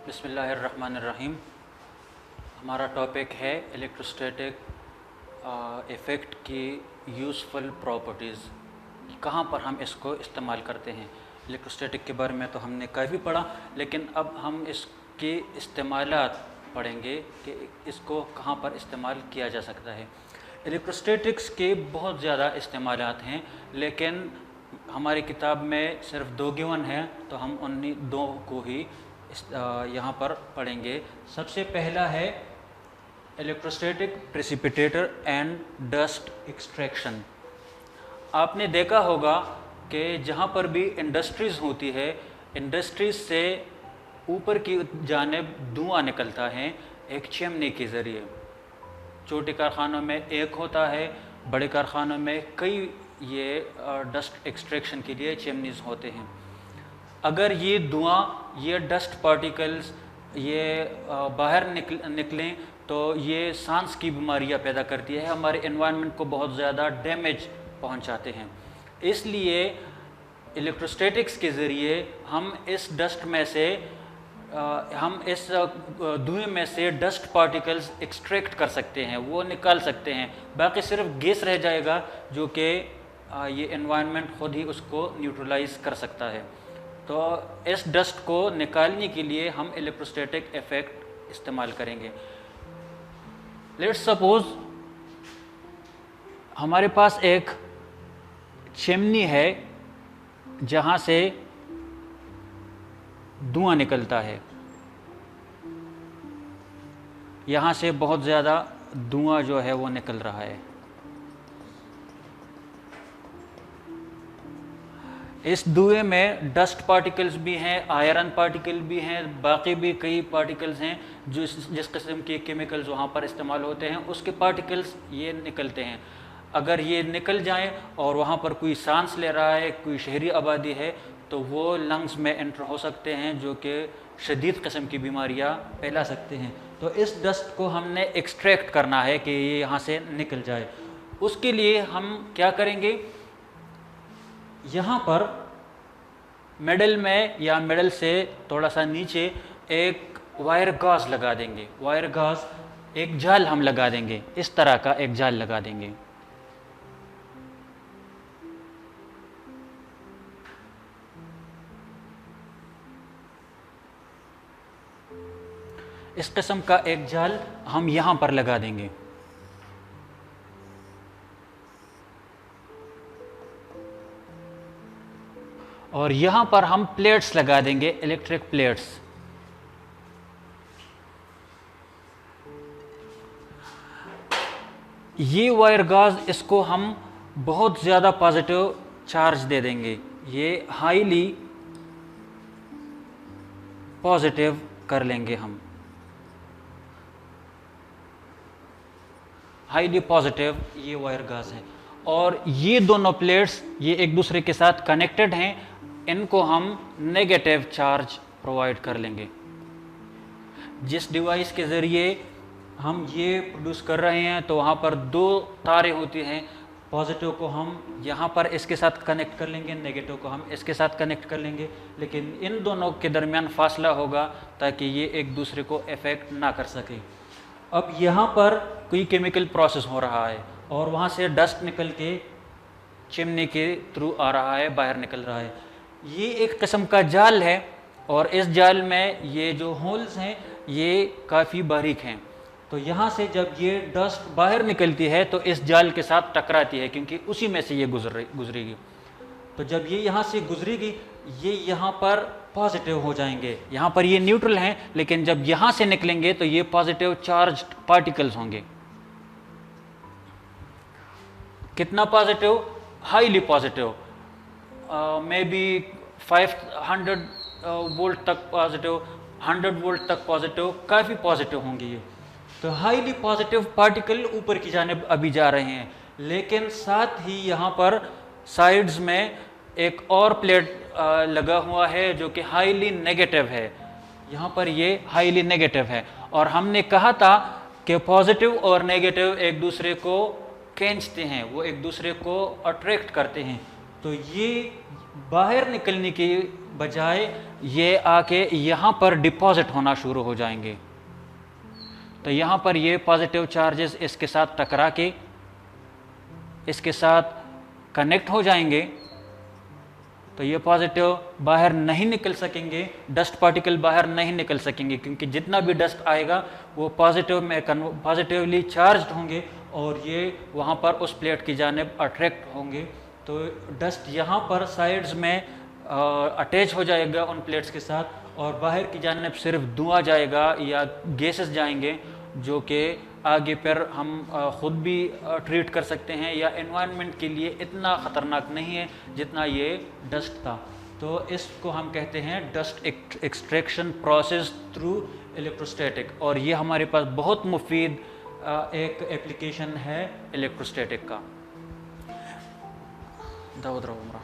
बिस्मिल्लाहिर्रहमानिर्रहीम। हमारा टॉपिक है इलेक्ट्रोस्टैटिक इफ़ेक्ट की यूज़फुल प्रॉपर्टीज़, कहाँ पर हम इसको इस्तेमाल करते हैं। इलेक्ट्रोस्टैटिक के बारे में तो हमने काफ़ी पढ़ा, लेकिन अब हम इसके इस्तेमालात पढ़ेंगे कि इसको कहाँ पर इस्तेमाल किया जा सकता है। इलेक्ट्रोस्टैटिक्स के बहुत ज़्यादा इस्तेमालात हैं, लेकिन हमारी किताब में सिर्फ 2 गिवन हैं, तो हम उन्हीं 2 को ही यहाँ पर पढ़ेंगे। सबसे पहला है electrostatic precipitator and dust extraction. आपने देखा होगा कि जहाँ पर भी इंडस्ट्रीज़ होती है, इंडस्ट्रीज़ से ऊपर की जानिब धुआं निकलता है एक चिमनी के ज़रिए। छोटे कारखानों में एक होता है, बड़े कारखानों में कई ये डस्ट एक्सट्रैक्शन के लिए चिमनीज़ होते हैं। अगर ये धुआं, ये डस्ट पार्टिकल्स ये बाहर निकलें तो ये सांस की बीमारियां पैदा करती है, हमारे एनवायरनमेंट को बहुत ज़्यादा डैमेज पहुंचाते हैं। इसलिए इलेक्ट्रोस्टैटिक्स के ज़रिए हम इस डस्ट में से हम इस धुएं में से डस्ट पार्टिकल्स एक्सट्रैक्ट कर सकते हैं, वो निकाल सकते हैं। बाकी सिर्फ गैस रह जाएगा जो कि ये एनवायरनमेंट खुद ही उसको न्यूट्रलाइज कर सकता है। तो इस डस्ट को निकालने के लिए हम इलेक्ट्रोस्टैटिक इफ़ेक्ट इस्तेमाल करेंगे। लेट्स सपोज हमारे पास एक चिमनी है जहाँ से धुआं निकलता है, यहाँ से बहुत ज़्यादा धुआं जो है वो निकल रहा है। इस धुएं में डस्ट पार्टिकल्स भी हैं, आयरन पार्टिकल भी हैं, बाकी भी कई पार्टिकल्स हैं जो जिस किस्म के केमिकल्स वहाँ पर इस्तेमाल होते हैं उसके पार्टिकल्स ये निकलते हैं। अगर ये निकल जाएं और वहाँ पर कोई सांस ले रहा है, कोई शहरी आबादी है, तो वो लंग्स में एंटर हो सकते हैं जो कि शदीद किस्म की बीमारियाँ फैला सकते हैं। तो इस डस्ट को हमने एक्सट्रैक्ट करना है कि ये यहाँ से निकल जाए। उसके लिए हम क्या करेंगे, यहाँ पर मिडल में या मिडल से थोड़ा सा नीचे एक वायर गॉज लगा देंगे। वायर गॉज एक जाल हम लगा देंगे, इस तरह का एक जाल लगा देंगे। इस किस्म का एक जाल हम यहाँ पर लगा देंगे। और यहाँ पर हम प्लेट्स लगा देंगे, इलेक्ट्रिक प्लेट्स। ये वायर गॉज, इसको हम बहुत ज़्यादा पॉजिटिव चार्ज दे देंगे, ये हाईली पॉजिटिव कर लेंगे हम, हाईली पॉजिटिव ये वायर गॉज है। और ये दोनों प्लेट्स ये एक दूसरे के साथ कनेक्टेड हैं, इनको हम नेगेटिव चार्ज प्रोवाइड कर लेंगे। जिस डिवाइस के ज़रिए हम ये प्रोड्यूस कर रहे हैं तो वहाँ पर 2 तारें होती हैं, पॉजिटिव को हम यहाँ पर इसके साथ कनेक्ट कर लेंगे, नेगेटिव को हम इसके साथ कनेक्ट कर लेंगे, लेकिन इन दोनों के दरमियान फासला होगा ताकि ये एक दूसरे को इफ़ेक्ट ना कर सके। अब यहाँ पर कोई केमिकल प्रोसेस हो रहा है और वहाँ से डस्ट निकल के चिमनी के थ्रू आ रहा है, बाहर निकल रहा है। ये एक किस्म का जाल है और इस जाल में ये जो होल्स हैं ये काफ़ी बारीक हैं। तो यहाँ से जब ये डस्ट बाहर निकलती है तो इस जाल के साथ टकराती है, क्योंकि उसी में से ये गुजरेगी। तो जब ये यहाँ से गुजरेगी, ये यहाँ पर पॉजिटिव हो जाएंगे। यहाँ पर ये न्यूट्रल हैं, लेकिन जब यहाँ से निकलेंगे तो ये पॉजिटिव चार्ज पार्टिकल्स होंगे। कितना positive? Highly positive, may be 500 volt तक पॉजिटिव, 100 वोल्ट तक पॉजिटिव, काफ़ी पॉजिटिव होंगे ये। तो हाईली पॉजिटिव पार्टिकल ऊपर की जानिब अभी जा रहे हैं, लेकिन साथ ही यहाँ पर साइड्स में एक और प्लेट लगा हुआ है जो कि हाईली नेगेटिव है। यहाँ पर ये हाईली नेगेटिव है और हमने कहा था कि पॉजिटिव और नेगेटिव एक दूसरे को खींचते हैं, वो एक दूसरे को अट्रैक्ट करते हैं। तो तो ये बाहर निकलने की बजाय ये आके यहाँ पर डिपॉजिट होना शुरू हो जाएंगे। तो यहाँ पर ये पॉजिटिव चार्जेस इसके साथ टकरा के इसके साथ कनेक्ट हो जाएंगे। तो ये पॉजिटिव बाहर नहीं निकल सकेंगे, डस्ट पार्टिकल बाहर नहीं निकल सकेंगे, क्योंकि जितना भी डस्ट आएगा वो पॉजिटिवली चार्ज्ड होंगे और ये वहाँ पर उस प्लेट की जानिब अट्रैक्ट होंगे। तो डस्ट यहाँ पर साइड्स में अटैच हो जाएगा उन प्लेट्स के साथ, और बाहर की जानिब सिर्फ धुआं जाएगा या गैसेस जाएंगे, जो कि आगे पर हम ख़ुद भी ट्रीट कर सकते हैं या एनवायरनमेंट के लिए इतना ख़तरनाक नहीं है जितना ये डस्ट था। तो इसको हम कहते हैं dust extraction process through electrostatic, और ये हमारे पास बहुत मुफीद एक एप्लीकेशन है इलेक्ट्रोस्टैटिक का। दाऊद रहो उमरा।